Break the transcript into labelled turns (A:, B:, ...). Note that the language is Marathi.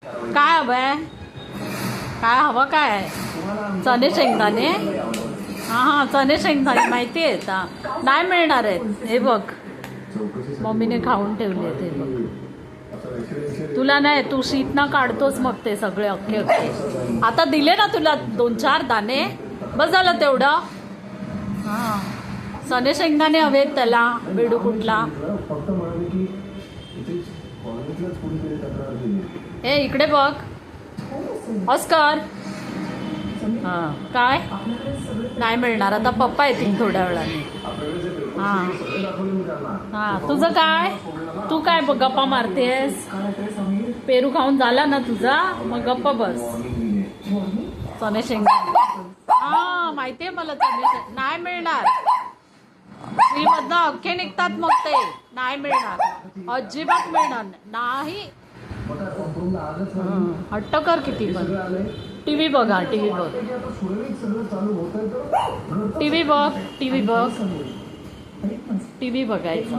A: काय हवंय? काय हवं काय? चणे शेंगदाणे? हां चणे शेंगदाणे माहिती आहेत. नाही मिळणार आहेत. हे बघ मम्मीने खाऊन ठेवले ते बघ. तुला नाही, तू शीतनं काढतोस मग ते सगळे अख्खे अख्खे. आता दिले ना तुला 2-4 दाणे, बस झालं तेवढं. हां चणे शेंगदाणे हवेत त्याला. बेडू कुठला? ए इकडे बघ ऑस्कर. हां काय नाही मिळणार. आता पप्पा येतील थोड्या वेळाने. हां हां तुझं काय? तू काय गप्पा मारतेस? पेरू खाऊन झाला ना तुझा, मग गप्पा बस. चणे शेंगदाणे हां माहितीये मला. चणे नाही मिळणार. फ्रीमधनं अख्खे निघतात मग ते. नाही मिळणार, अजिबात मिळणार नाही. हट्ट कर किती पण. टीव्ही बघा, टीव्ही बघ, टीव्ही बघ, टीव्ही बघ, टीव्ही बघायचं.